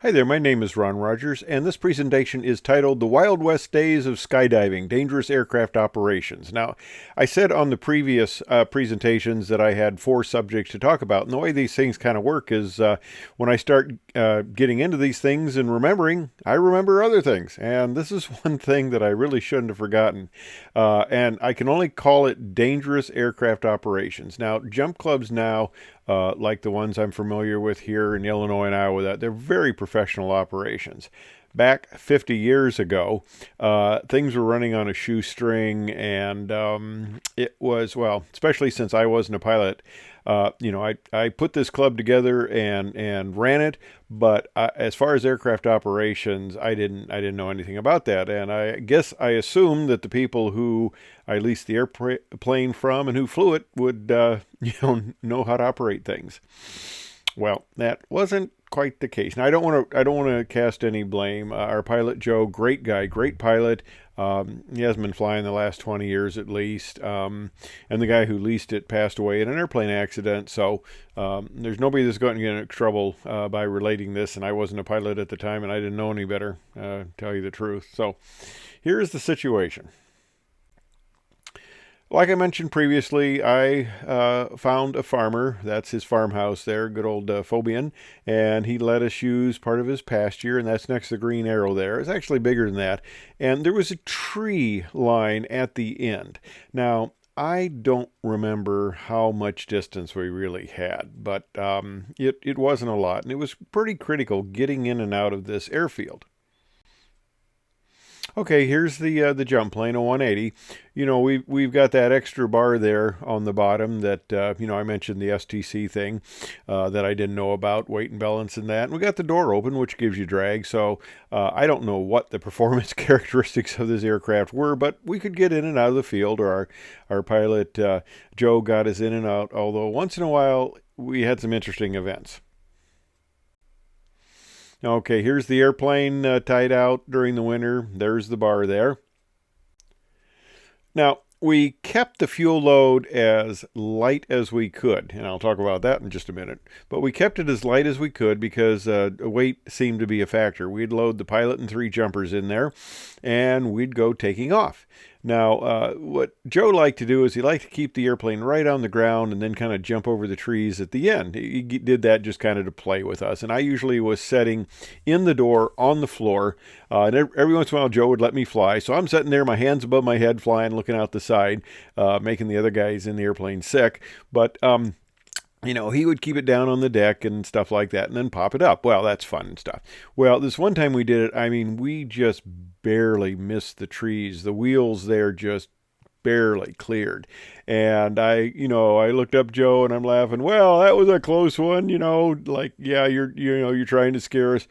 Hi there, my name is Ron Rogers, and this presentation is titled The Wild West Days of Skydiving, Dangerous Aircraft Operations. Now, I said on the previous presentations that I had 4 subjects to talk about, and the way these things kind of work is when I start getting into these things and remembering, I remember other things, and this is one thing that I really shouldn't have forgotten, and I can only call it Dangerous Aircraft Operations. Now, jump clubs now, like the ones I'm familiar with here in Illinois and Iowa, they're very professional operations. Back 50 years ago, things were running on a shoestring, and it was, well, especially since I wasn't a pilot, I put this club together and ran it, but as far as aircraft operations, I didn't know anything about that, and I guess I assumed that the people who I leased the airplane from and who flew it would know how to operate things. Well, that wasn't quite the case. Now, I don't want to cast any blame. Our pilot Joe, great guy, great pilot. He hasn't been flying the last 20 years at least. And the guy who leased it passed away in an airplane accident. So there's nobody that's going to get in trouble by relating this. And I wasn't a pilot at the time, and I didn't know any better, tell you the truth. So here's the situation. Like I mentioned previously, I found a farmer. That's his farmhouse there, good old Fobian, and he let us use part of his pasture, and that's next to the green arrow there. It's actually bigger than that, and there was a tree line at the end. Now, I don't remember how much distance we really had, but it wasn't a lot, and it was pretty critical getting in and out of this airfield. Okay, here's the jump plane, a 180. We've got that extra bar there on the bottom that I mentioned the STC thing that I didn't know about, weight and balance and that. And we got the door open, which gives you drag. So I don't know what the performance characteristics of this aircraft were, but we could get in and out of the field, or our pilot Joe got us in and out. Although once in a while we had some interesting events. Okay, here's the airplane tied out during the winter. There's the bar there. Now, we kept the fuel load as light as we could, and I'll talk about that in just a minute. But we kept it as light as we could because weight seemed to be a factor. We'd load the pilot and 3 jumpers in there, and we'd go taking off. Now, what Joe liked to do is he liked to keep the airplane right on the ground and then kind of jump over the trees at the end. He did that just kind of to play with us. And I usually was setting in the door on the floor. And every once in a while, Joe would let me fly. So I'm sitting there, my hands above my head, flying, looking out the side, making the other guys in the airplane sick. But he would keep it down on the deck and stuff like that and then pop it up. Well, that's fun and stuff. Well, this one time we did it, we just barely missed the trees. The wheels there just barely cleared. And I looked up Joe and I'm laughing, well, that was a close one, yeah, you're trying to scare us.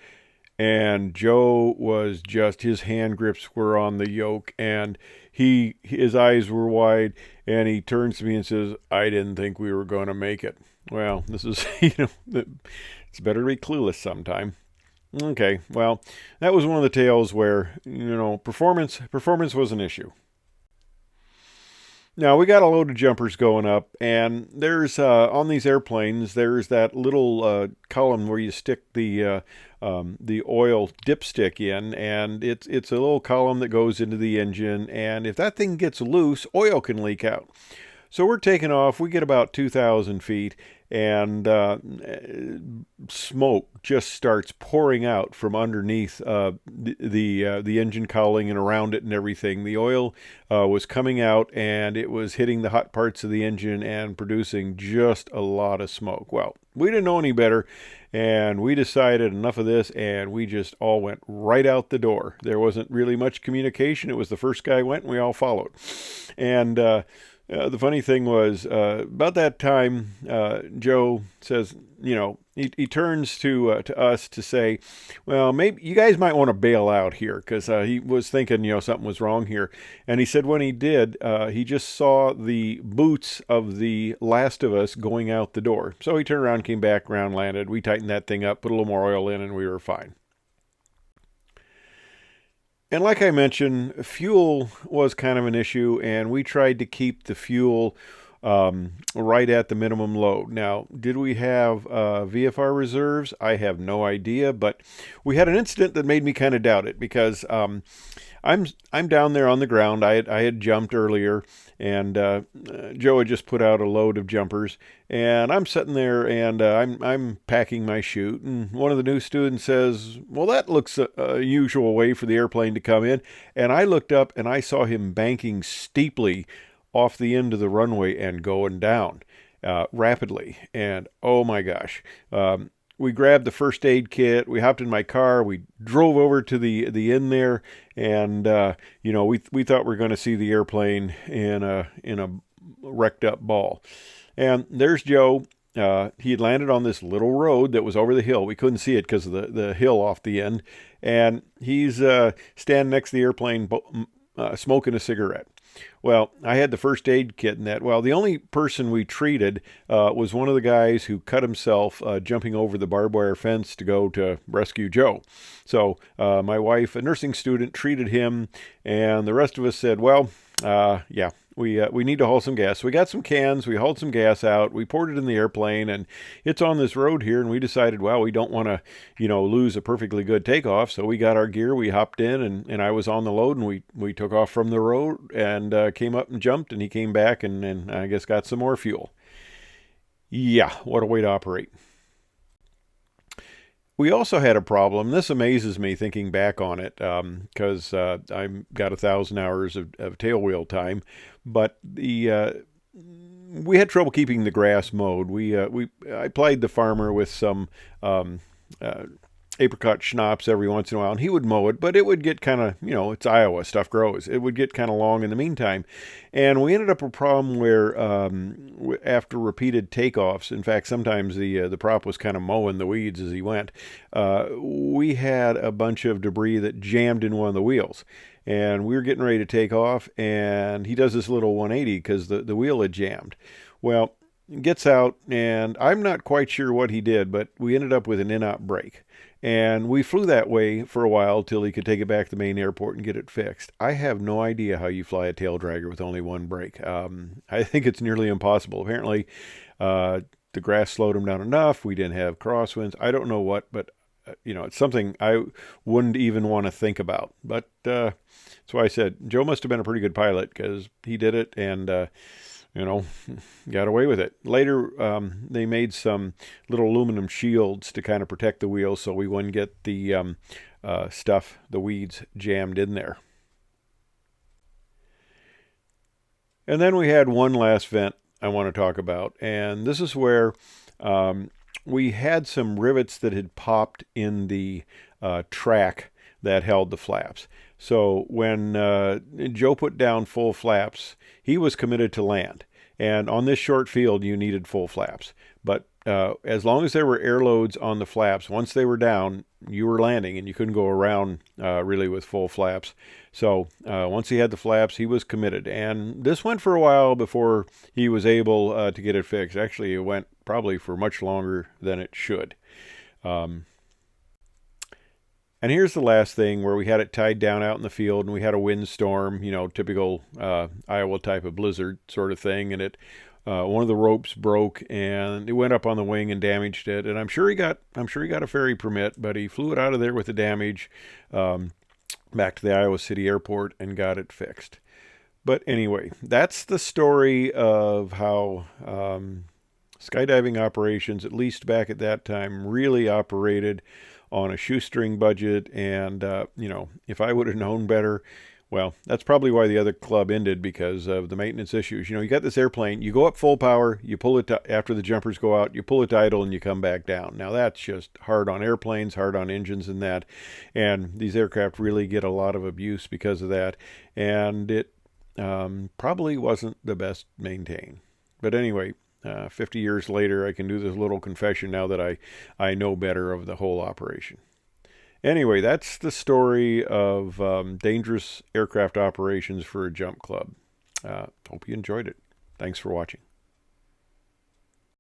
And Joe was just, his hand grips were on the yoke, and his eyes were wide, and he turns to me and says, I didn't think we were going to make it. Well, this is, it's better to be clueless sometime. Okay, well, that was one of the tales where, performance was an issue. Now, we got a load of jumpers going up, and there's, on these airplanes, there's that little column where you stick the oil dipstick in, and it's a little column that goes into the engine, and if that thing gets loose, oil can leak out. So we're taking off. We get about 2,000 feet, and smoke just starts pouring out from underneath the engine cowling and around it and everything. The oil was coming out, and it was hitting the hot parts of the engine and producing just a lot of smoke. Well, we didn't know any better, and we decided enough of this, and we just all went right out the door. There wasn't really much communication. It was the first guy went, and we all followed. And the funny thing was, about that time, Joe says, he turns to us to say, well, maybe you guys might want to bail out here, because he was thinking, something was wrong here. And he said when he did, he just saw the boots of the last of us going out the door. So he turned around, came back, ground landed. We tightened that thing up, put a little more oil in, and we were fine. And like I mentioned, fuel was kind of an issue, and we tried to keep the fuel right at the minimum load. Now, did we have VFR reserves? I have no idea, but we had an incident that made me kind of doubt it because I'm down there on the ground. I had jumped earlier, and Joe had just put out a load of jumpers, and I'm sitting there and I'm packing my chute, and one of the new students says, "Well, that looks a usual way for the airplane to come in," and I looked up and I saw him banking steeply off the end of the runway and going down rapidly, and oh my gosh. We grabbed the first aid kit. We hopped in my car. We drove over to the inn there, and we thought we were going to see the airplane in a wrecked up ball. And there's Joe. He had landed on this little road that was over the hill. We couldn't see it because of the hill off the end, and he's standing next to the airplane, smoking a cigarette. Well, I had the first aid kit in that. Well, the only person we treated was one of the guys who cut himself jumping over the barbed wire fence to go to rescue Joe. So my wife, a nursing student, treated him, and the rest of us said, well, yeah, we need to haul some gas. So we got some cans, we hauled some gas out, we poured it in the airplane, and it's on this road here, and we decided, well, we don't want to, lose a perfectly good takeoff, so we got our gear, we hopped in, and I was on the load, and we took off from the road, and came up and jumped, and he came back, and I guess got some more fuel. Yeah, what a way to operate. We also had a problem. This amazes me thinking back on it because I've got 1,000 hours of tailwheel time, but we had trouble keeping the grass mowed. I plied the farmer with some apricot schnapps every once in a while, and he would mow it, but it would get kind of, it's Iowa, stuff grows. It would get kind of long in the meantime. And we ended up with a problem where after repeated takeoffs, in fact, sometimes the prop was kind of mowing the weeds as he went, we had a bunch of debris that jammed in one of the wheels. And we were getting ready to take off, and he does this little 180 because the wheel had jammed. Well, gets out, and I'm not quite sure what he did, but we ended up with an in-out brake. And we flew that way for a while till he could take it back to the main airport and get it fixed. I have no idea how you fly a tail dragger with only one brake. I think it's nearly impossible. Apparently, the grass slowed him down enough. We didn't have crosswinds. I don't know what, but it's something I wouldn't even want to think about. But that's why I said Joe must have been a pretty good pilot because he did it and got away with it. Later, they made some little aluminum shields to kind of protect the wheels so we wouldn't get the the weeds jammed in there. And then we had one last vent I want to talk about, and this is where we had some rivets that had popped in the track that held the flaps. So when Joe put down full flaps, he was committed to land. And on this short field, you needed full flaps. But as long as there were air loads on the flaps, once they were down, you were landing, and you couldn't go around really with full flaps. So once he had the flaps, he was committed. And this went for a while before he was able to get it fixed. Actually, it went probably for much longer than it should. And here's the last thing where we had it tied down out in the field and we had a windstorm, typical Iowa type of blizzard sort of thing. And one of the ropes broke and it went up on the wing and damaged it. And I'm sure he got a ferry permit, but he flew it out of there with the damage back to the Iowa City airport and got it fixed. But anyway, that's the story of how skydiving operations, at least back at that time, really operated on a shoestring budget. And, if I would have known better, well, that's probably why the other club ended, because of the maintenance issues. You got this airplane, you go up full power, you pull it after the jumpers go out, you pull it idle and you come back down. Now that's just hard on airplanes, hard on engines and that. And these aircraft really get a lot of abuse because of that. And it probably wasn't the best maintained. But anyway, 50 years later, I can do this little confession now that I know better of the whole operation. Anyway, that's the story of dangerous aircraft operations for a jump club. Hope you enjoyed it. Thanks for watching.